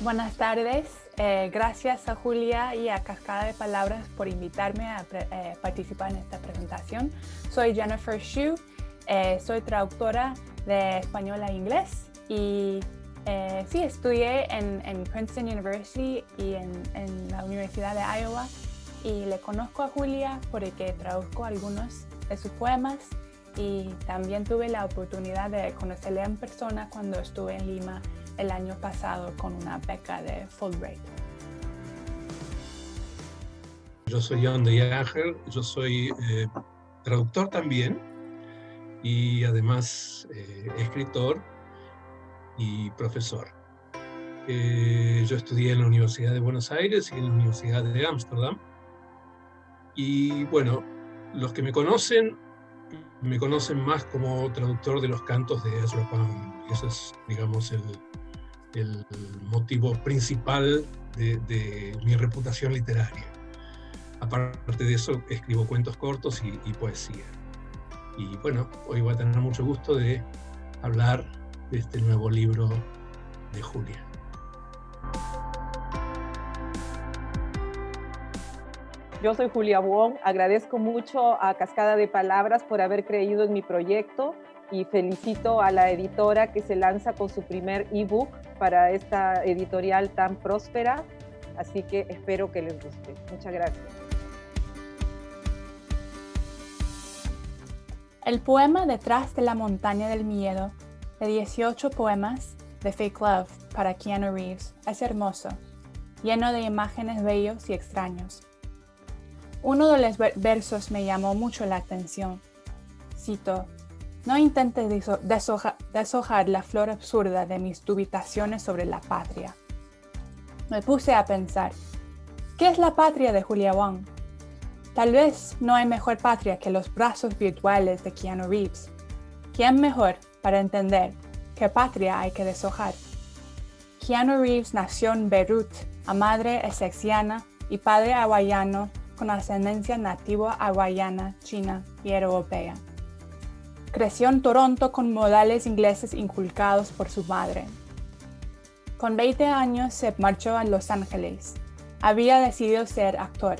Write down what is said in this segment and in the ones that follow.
Buenas tardes. Gracias a Julia y a Cascada de Palabras por invitarme a participar en esta presentación. Soy Jennifer Xu, soy traductora de español a inglés y sí, estudié en Princeton University y en la Universidad de Iowa, y le conozco a Julia porque traduzco algunos de sus poemas y también tuve la oportunidad de conocerla en persona cuando estuve en Lima el año pasado con una beca de Fulbright. Yo soy John de Jager, yo soy traductor también y además escritor y profesor. Yo estudié en la Universidad de Buenos Aires y en la Universidad de Ámsterdam. Y bueno, los que me conocen más como traductor de los cantos de Ezra Pound. Ese es, digamos, el motivo principal de mi reputación literaria. Aparte de eso, escribo cuentos cortos y poesía. Y bueno, hoy voy a tener mucho gusto de hablar de este nuevo libro de Julia. Yo soy Julia Wong. Agradezco mucho a Cascada de Palabras por haber creído en mi proyecto y felicito a la editora que se lanza con su primer ebook para esta editorial tan próspera. Así que espero que les guste. Muchas gracias. El poema Detrás de la montaña del miedo, de 18 poemas de Fake Love para Keanu Reeves, es hermoso, lleno de imágenes bellos y extraños. Uno de los versos me llamó mucho la atención. Cito: "No intentes deshojar la flor absurda de mis dubitaciones sobre la patria". Me puse a pensar, ¿qué es la patria de Julia Wong? Tal vez no hay mejor patria que los brazos virtuales de Keanu Reeves. ¿Quién mejor para entender qué patria hay que deshojar? Keanu Reeves nació en Beirut, a madre essexiana y padre hawaiano con ascendencia nativa hawaiana, china y europea. Creció en Toronto con modales ingleses inculcados por su madre. Con 20 años se marchó a Los Ángeles. Había decidido ser actor.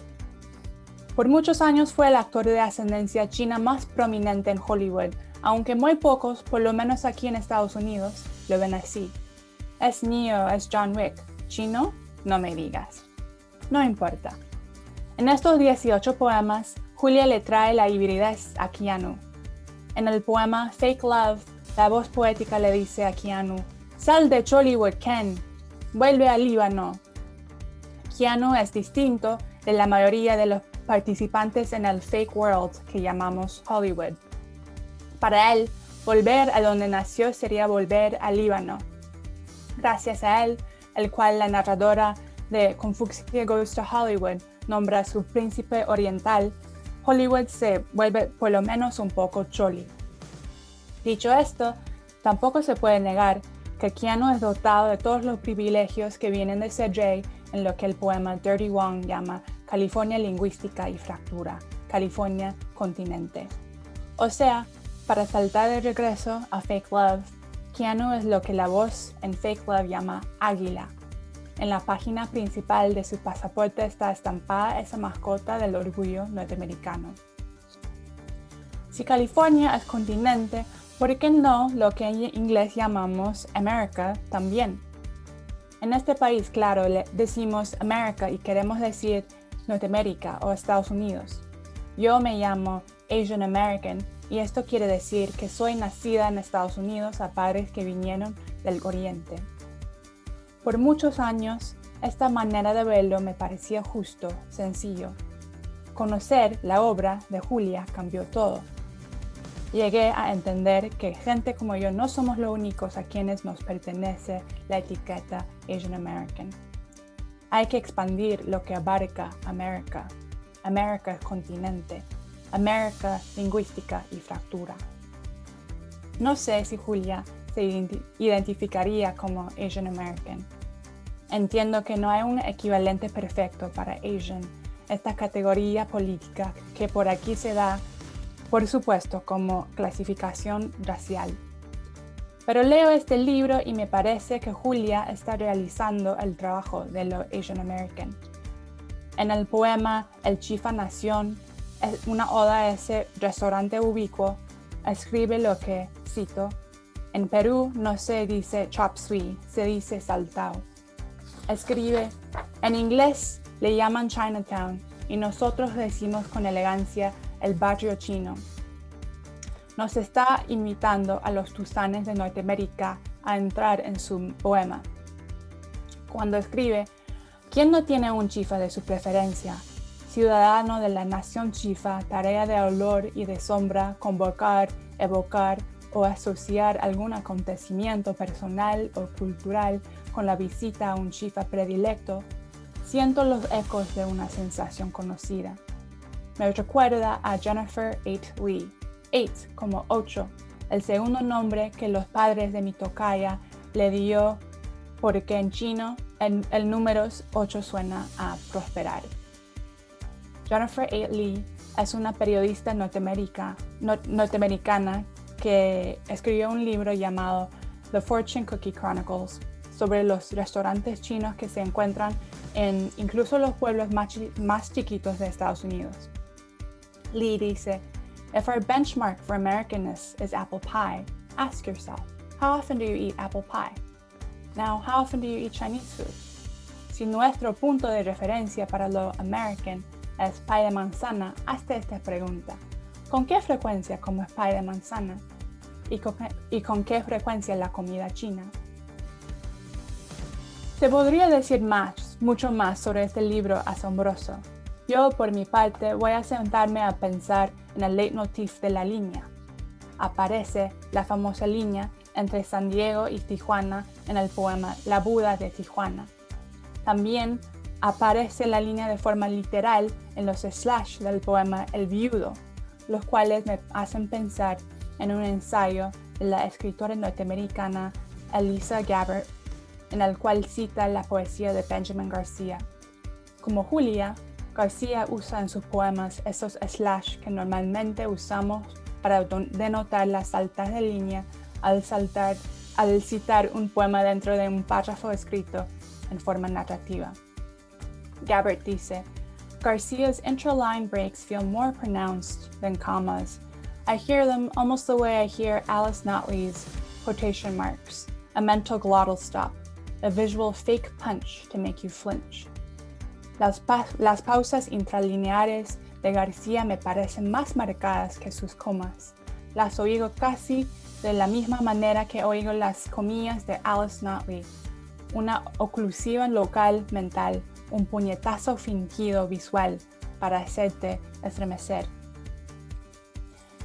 Por muchos años fue el actor de ascendencia china más prominente en Hollywood, aunque muy pocos, por lo menos aquí en Estados Unidos, lo ven así. Es Neo, es John Wick. ¿Chino? No me digas. No importa. En estos 18 poemas, Julia le trae la hibridez a Keanu. En el poema Fake Love, la voz poética le dice a Keanu: "Sal de Chollywood, Ken. Vuelve al Líbano". Keanu es distinto de la mayoría de los participantes en el fake world que llamamos Hollywood. Para él, volver a donde nació sería volver al Líbano. Gracias a él, el cual la narradora de Confucia Goes to Hollywood nombra a su príncipe oriental, Hollywood se vuelve por lo menos un poco choli. Dicho esto, tampoco se puede negar que Keanu es dotado de todos los privilegios que vienen de ser Jay en lo que el poema Dirty Wong llama California lingüística y fractura, California continente. O sea, para saltar de regreso a Fake Love, Keanu es lo que la voz en Fake Love llama águila. En la página principal de su pasaporte está estampada esa mascota del orgullo norteamericano. Si California es continente, ¿por qué no lo que en inglés llamamos America también? En este país, claro, le decimos America y queremos decir Norteamérica o Estados Unidos. Yo me llamo Asian American y esto quiere decir que soy nacida en Estados Unidos a padres que vinieron del Oriente. Por muchos años, esta manera de verlo me parecía justo, sencillo. Conocer la obra de Julia cambió todo. Llegué a entender que gente como yo no somos los únicos a quienes nos pertenece la etiqueta Asian American. Hay que expandir lo que abarca América. América es continente. América lingüística y fractura. No sé si Julia se identificaría como Asian American. Entiendo que no hay un equivalente perfecto para Asian, esta categoría política que por aquí se da, por supuesto, como clasificación racial. Pero leo este libro y me parece que Julia está realizando el trabajo de lo Asian American. En el poema El Chifa Nación, una oda a ese restaurante ubicuo, escribe lo que, cito, en Perú no se dice chop suey, se dice saltao. Escribe, en inglés le llaman Chinatown y nosotros decimos con elegancia el barrio chino. Nos está invitando a los tusanes de Norteamérica a entrar en su poema. Cuando escribe, ¿quién no tiene un chifa de su preferencia? Ciudadano de la nación chifa, tarea de olor y de sombra, convocar, evocar o asociar algún acontecimiento personal o cultural con la visita a un chifa predilecto, siento los ecos de una sensación conocida. Me recuerda a Jennifer 8 Lee. 8 como 8, el segundo nombre que los padres de mi tocaya le dio porque en chino el número 8 suena a prosperar. Jennifer 8 Lee es una periodista norteamericana que escribió un libro llamado The Fortune Cookie Chronicles sobre los restaurantes chinos que se encuentran en incluso los pueblos más chiquitos de Estados Unidos. Lee dice, if our benchmark for Americanness is apple pie, ask yourself, how often do you eat apple pie? Now, how often do you eat Chinese food? Si nuestro punto de referencia para lo American es pie de manzana, hazte esta pregunta. ¿Con qué frecuencia comes pie de manzana? ¿Y con qué frecuencia la comida china? Se podría decir mucho más sobre este libro asombroso. Yo, por mi parte, voy a sentarme a pensar en el leitmotiv de la línea. Aparece la famosa línea entre San Diego y Tijuana en el poema La Buda de Tijuana. También aparece la línea de forma literal en los slash del poema El Viudo, los cuales me hacen pensar en un ensayo de la escritora norteamericana Elisa Gabbard, en el cual cita la poesía de Benjamin García. Como Julia, García usa en sus poemas esos slash que normalmente usamos para denotar las saltas de línea al citar un poema dentro de un párrafo escrito en forma narrativa. Gabbard dice, Garcia's interline breaks feel more pronounced than commas. I hear them almost the way I hear Alice Notley's quotation marks, a mental glottal stop, a visual fake punch to make you flinch. Las pausas intralineares de García me parecen más marcadas que sus comas. Las oigo casi de la misma manera que oigo las comillas de Alice Notley, una oclusión local mental, un puñetazo fingido visual para hacerte estremecer.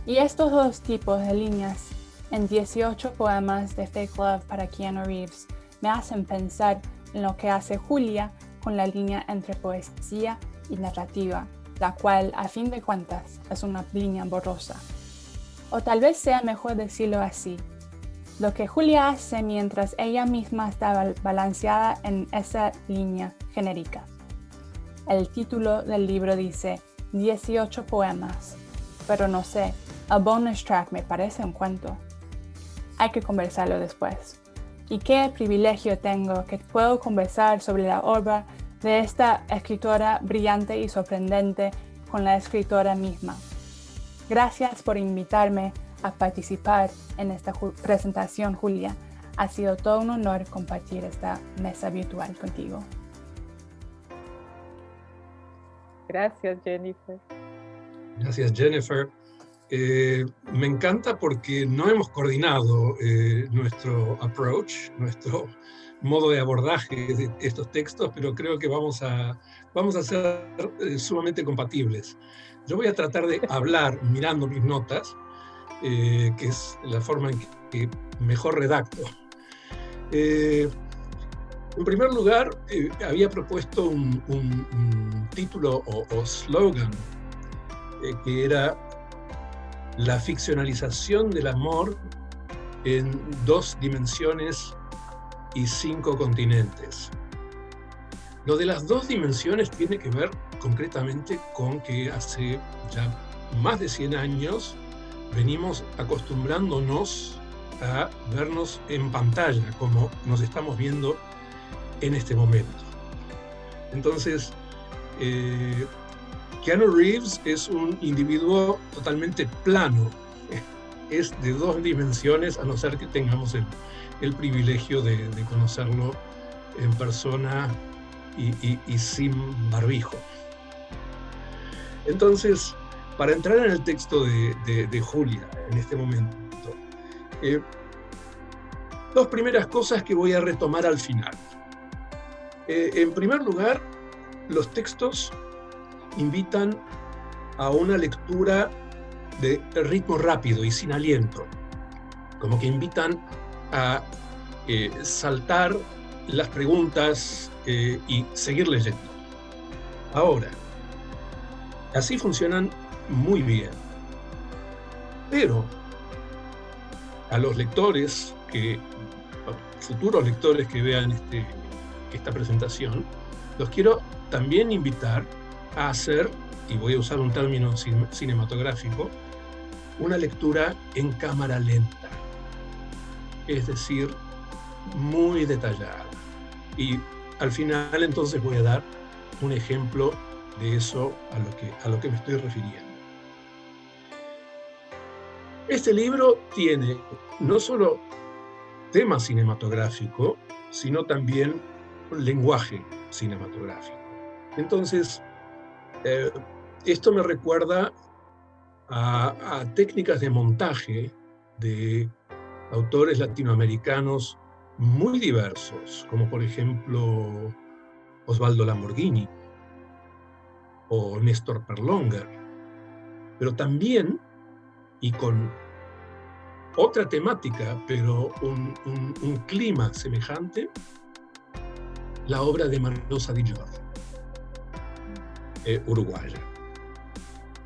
Y estos dos tipos de líneas en 18 poemas de Fake Love para Keanu Reeves me hacen pensar en lo que hace Julia con la línea entre poesía y narrativa, la cual, a fin de cuentas, es una línea borrosa. O tal vez sea mejor decirlo así, lo que Julia hace mientras ella misma está balanceada en esa línea genérica. El título del libro dice 18 poemas, pero no sé, el bonus track me parece un cuento. Hay que conversarlo después. Y qué privilegio tengo que puedo conversar sobre la obra de esta escritora brillante y sorprendente con la escritora misma. Gracias por invitarme a participar en esta presentación, Julia. Ha sido todo un honor compartir esta mesa virtual contigo. Gracias, Jennifer. Gracias, Jennifer. Me encanta porque no hemos coordinado nuestro approach, nuestro modo de abordaje de estos textos, pero creo que vamos a ser sumamente compatibles. Yo voy a tratar de hablar mirando mis notas, que es la forma en que mejor redacto. En primer lugar, había propuesto un título o slogan que era la ficcionalización del amor en 2 dimensiones y 5 continentes. Lo de las 2 dimensiones tiene que ver concretamente con que hace ya más de 100 años venimos acostumbrándonos a vernos en pantalla, como nos estamos viendo en este momento. Entonces, Keanu Reeves es un individuo totalmente plano, es de 2 dimensiones, a no ser que tengamos el privilegio de conocerlo en persona y sin barbijo. Entonces, para entrar en el texto de Julia en este momento, 2 primeras cosas que voy a retomar al final. En primer lugar, los textos invitan a una lectura de ritmo rápido y sin aliento, como que invitan a saltar las preguntas y seguir leyendo. Ahora, así funcionan muy bien, pero a los lectores, futuros lectores que vean esta presentación, los quiero también invitar a hacer, y voy a usar un término cinematográfico, una lectura en cámara lenta, es decir, muy detallada. Y al final entonces voy a dar un ejemplo de eso a lo que me estoy refiriendo. Este libro tiene no solo tema cinematográfico, sino también un lenguaje cinematográfico. Entonces, esto me recuerda a técnicas de montaje de autores latinoamericanos muy diversos, como por ejemplo Osvaldo Lamborghini o Néstor Perlonga, pero también, y con otra temática, pero un clima semejante, la obra de Marosa Di Giorgio, uruguaya.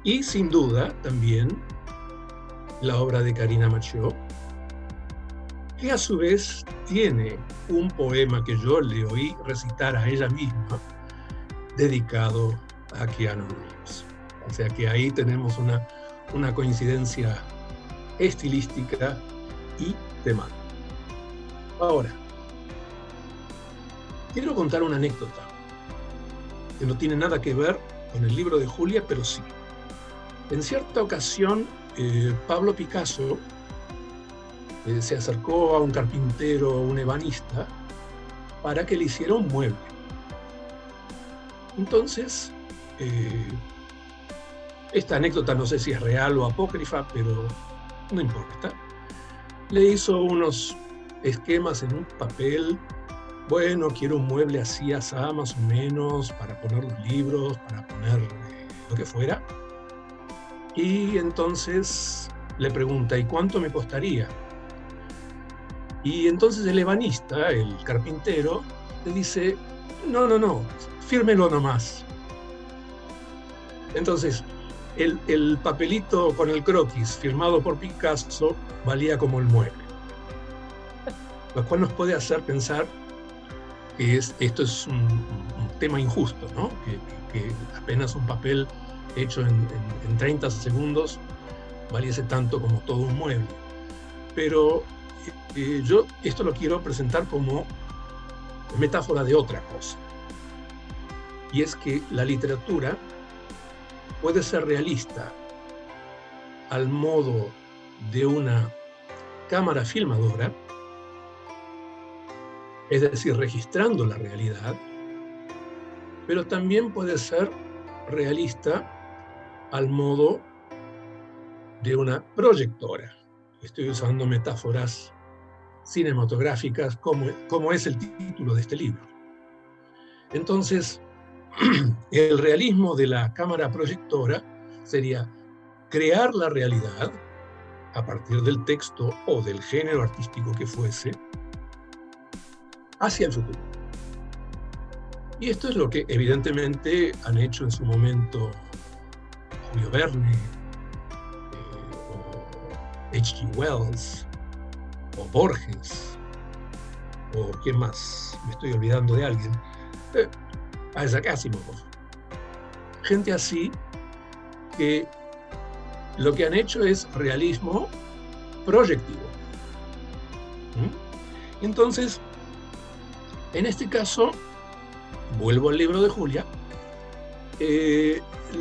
Y sin duda también la obra de Karina Machió, que a su vez tiene un poema que yo le oí recitar a ella misma, dedicado a Keanu Reeves. O sea que ahí tenemos una coincidencia estilística y temática. Ahora, quiero contar una anécdota que no tiene nada que ver con el libro de Julia, pero sí. En cierta ocasión, Pablo Picasso se acercó a un carpintero, un ebanista, para que le hiciera un mueble. Entonces, esta anécdota no sé si es real o apócrifa, pero no importa. Le hizo unos esquemas en un papel. Bueno, quiero un mueble así, asá, más o menos, para poner los libros, para poner lo que fuera. Y entonces le pregunta, ¿y cuánto me costaría? Y entonces el ebanista, el carpintero, le dice, no, fírmelo nomás. Entonces, el papelito con el croquis firmado por Picasso valía como el mueble. Lo cual nos puede hacer pensar que esto es un tema injusto, ¿no? Que apenas un papel hecho en 30 segundos valiese tanto como todo un mueble. Pero yo esto lo quiero presentar como metáfora de otra cosa. Y es que la literatura puede ser realista al modo de una cámara filmadora, es decir, registrando la realidad, pero también puede ser realista al modo de una proyectora. Estoy usando metáforas cinematográficas como es el título de este libro. Entonces, el realismo de la cámara proyectora sería crear la realidad a partir del texto o del género artístico que fuese hacia el futuro. Y esto es lo que evidentemente han hecho en su momento Julio Verne, o H.G. Wells, o Borges, o quién más, me estoy olvidando de alguien, Isaac Asimov. Gente así que lo que han hecho es realismo proyectivo. ¿Mm? Entonces, en este caso, vuelvo al libro de Julia,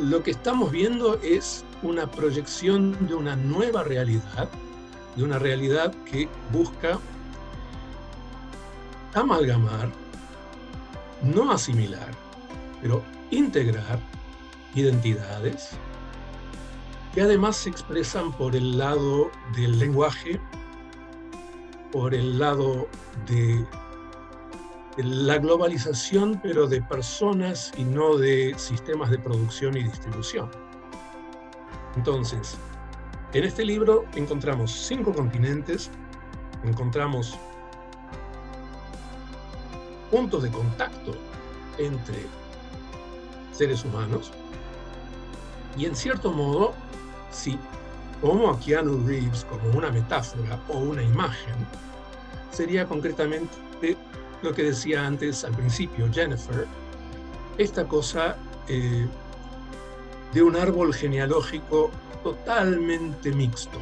lo que estamos viendo es una proyección de una nueva realidad, de una realidad que busca amalgamar, no asimilar, pero integrar identidades que además se expresan por el lado del lenguaje, por el lado de la globalización, pero de personas y no de sistemas de producción y distribución. Entonces, en este libro encontramos 5 continentes, encontramos puntos de contacto entre seres humanos, y en cierto modo, si tomo a Keanu Reeves como una metáfora o una imagen, sería concretamente lo que decía antes al principio Jennifer, esta cosa de un árbol genealógico totalmente mixto,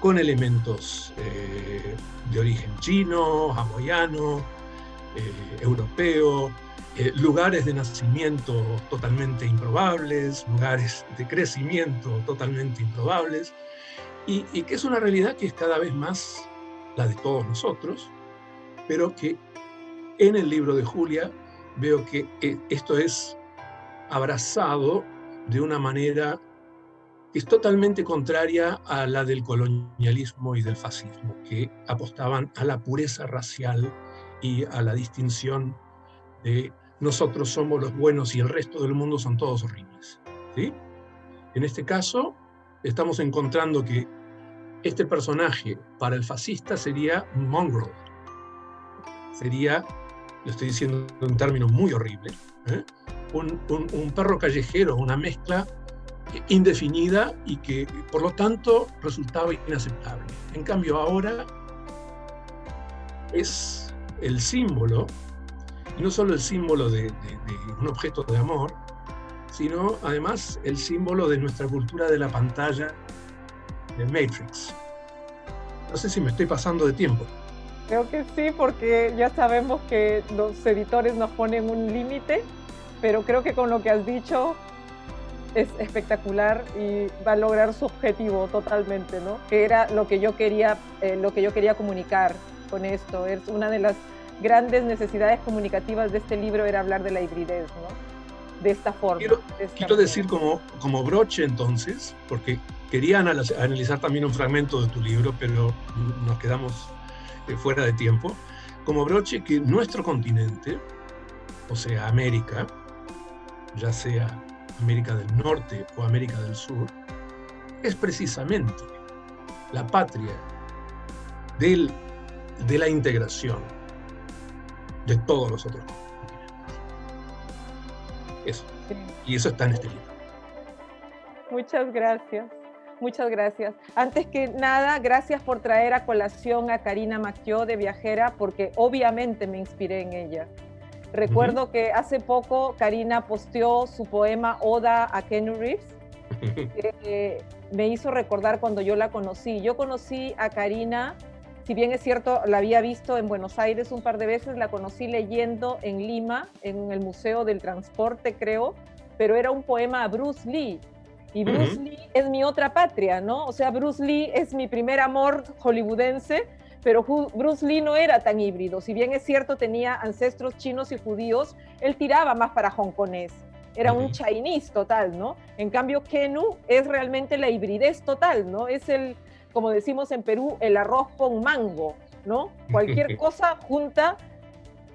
con elementos de origen chino, hawaiano, europeo, lugares de nacimiento totalmente improbables, lugares de crecimiento totalmente improbables, y que es una realidad que es cada vez más la de todos nosotros, pero que en el libro de Julia veo que esto es abrazado de una manera que es totalmente contraria a la del colonialismo y del fascismo, que apostaban a la pureza racial y a la distinción de nosotros somos los buenos y el resto del mundo son todos horribles, ¿sí? En este caso, estamos encontrando que este personaje para el fascista sería un mongrel, sería, lo estoy diciendo en un término muy horrible, un perro callejero, una mezcla indefinida y que por lo tanto resultaba inaceptable. En cambio ahora es el símbolo, y no solo el símbolo de un objeto de amor, sino además el símbolo de nuestra cultura de la pantalla, de Matrix. No sé si me estoy pasando de tiempo. Creo que sí, porque ya sabemos que los editores nos ponen un límite, pero creo que con lo que has dicho es espectacular y va a lograr su objetivo totalmente, ¿no? Que era lo que yo quería comunicar con esto. Es una de las grandes necesidades comunicativas de este libro, era hablar de la hibridez, ¿no? De esta forma. Quiero decir como broche entonces, porque quería analizar también un fragmento de tu libro, pero nos quedamos fuera de tiempo. Como broche, que nuestro continente, o sea, América, ya sea América del Norte o América del Sur, es precisamente la patria de la integración de todos los otros continentes. Eso. Sí. Y eso está en este libro. Muchas gracias. Muchas gracias. Antes que nada, gracias por traer a colación a Karina Maquió de Viajera, porque obviamente me inspiré en ella. Recuerdo que hace poco Karina posteó su poema Oda a Keanu Reeves, que me hizo recordar cuando yo la conocí. Yo conocí a Karina, si bien es cierto, la había visto en Buenos Aires un par de veces, la conocí leyendo en Lima, en el Museo del Transporte, creo, pero era un poema a Bruce Lee. Y Bruce Lee es mi otra patria, ¿no? O sea, Bruce Lee es mi primer amor hollywoodense, pero Bruce Lee no era tan híbrido. Si bien es cierto, tenía ancestros chinos y judíos, él tiraba más para hongkonés. Era un Chinese total, ¿no? En cambio, Keanu es realmente la hibridez total, ¿no? Es el, como decimos en Perú, el arroz con mango, ¿no? Cualquier cosa junta,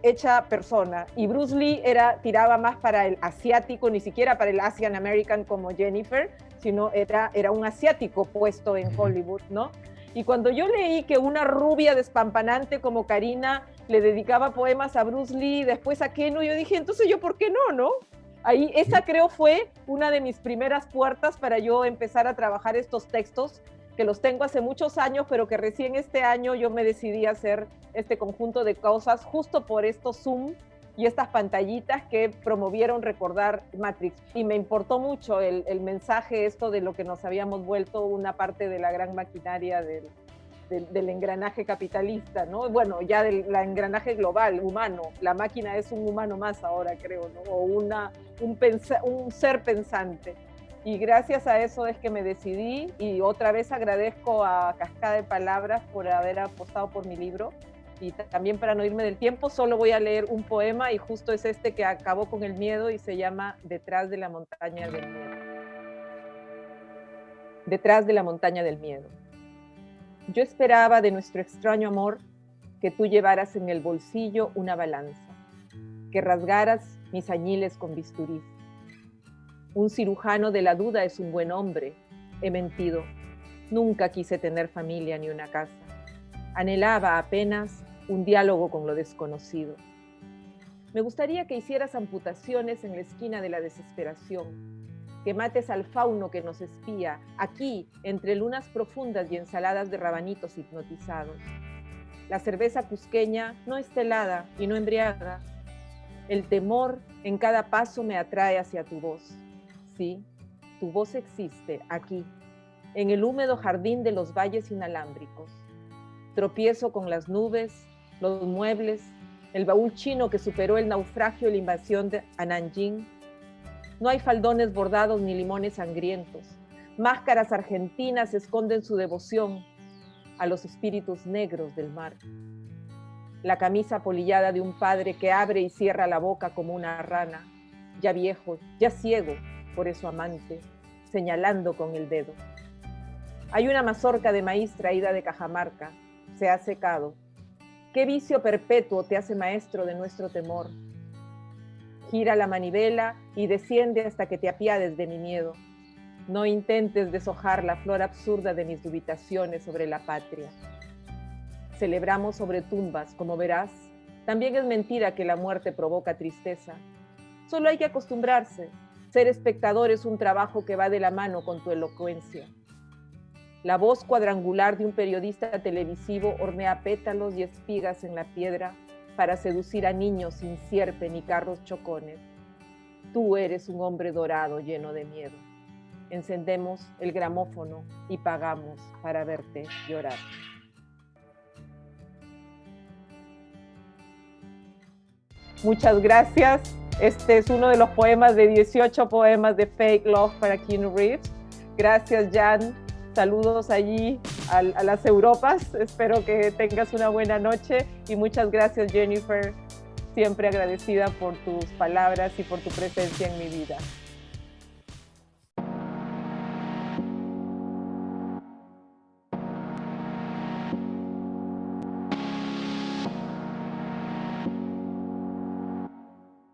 hecha persona. Y Bruce Lee tiraba más para el asiático, ni siquiera para el Asian American como Jennifer, sino era un asiático puesto en Hollywood, ¿no? Y cuando yo leí que una rubia despampanante como Karina le dedicaba poemas a Bruce Lee, después a Keanu, yo dije, entonces yo, ¿por qué no, no? Ahí, esa creo fue una de mis primeras puertas para yo empezar a trabajar estos textos, que los tengo hace muchos años, pero que recién este año yo me decidí a hacer este conjunto de cosas justo por estos Zoom y estas pantallitas que promovieron recordar Matrix. Y me importó mucho el mensaje esto de lo que nos habíamos vuelto una parte de la gran maquinaria del engranaje capitalista, ¿no? Bueno, ya del engranaje global, humano. La máquina es un humano más ahora, creo, ¿no? O un ser pensante. Y gracias a eso es que me decidí, y otra vez agradezco a Cascada de Palabras por haber apostado por mi libro. Y también, para no irme del tiempo, solo voy a leer un poema, y justo es este que acabó con el miedo y se llama Detrás de la montaña del miedo. Detrás de la montaña del miedo. Yo esperaba de nuestro extraño amor que tú llevaras en el bolsillo una balanza, que rasgaras mis añiles con bisturí. Un cirujano de la duda es un buen hombre. He mentido. Nunca quise tener familia ni una casa. Anhelaba apenas un diálogo con lo desconocido. Me gustaría que hicieras amputaciones en la esquina de la desesperación, que mates al fauno que nos espía, aquí, entre lunas profundas y ensaladas de rabanitos hipnotizados. La cerveza cusqueña no está helada y no embriaga. El temor en cada paso me atrae hacia tu voz. Sí, tu voz existe aquí, en el húmedo jardín de los valles inalámbricos. Tropiezo con las nubes, los muebles, el baúl chino que superó el naufragio y la invasión a Nanjing. No hay faldones bordados ni limones sangrientos. Máscaras argentinas esconden su devoción a los espíritus negros del mar. La camisa polillada de un padre que abre y cierra la boca como una rana, ya viejo, ya ciego, por eso amante, señalando con el dedo. Hay una mazorca de maíz traída de Cajamarca, se ha secado. ¿Qué vicio perpetuo te hace maestro de nuestro temor? Gira la manivela y desciende hasta que te apiades de mi miedo. No intentes deshojar la flor absurda de mis dubitaciones sobre la patria. Celebramos sobre tumbas, como verás. También es mentira que la muerte provoca tristeza. Solo hay que acostumbrarse. Ser espectador es un trabajo que va de la mano con tu elocuencia. La voz cuadrangular de un periodista televisivo hornea pétalos y espigas en la piedra para seducir a niños sin sierpe ni carros chocones. Tú eres un hombre dorado lleno de miedo. Encendemos el gramófono y pagamos para verte llorar. Muchas gracias. Este es uno de los poemas de 18 poemas de Fake Love para Keanu Reeves. Gracias, Jan. Saludos allí a las Europas. Espero que tengas una buena noche. Y muchas gracias, Jennifer. Siempre agradecida por tus palabras y por tu presencia en mi vida.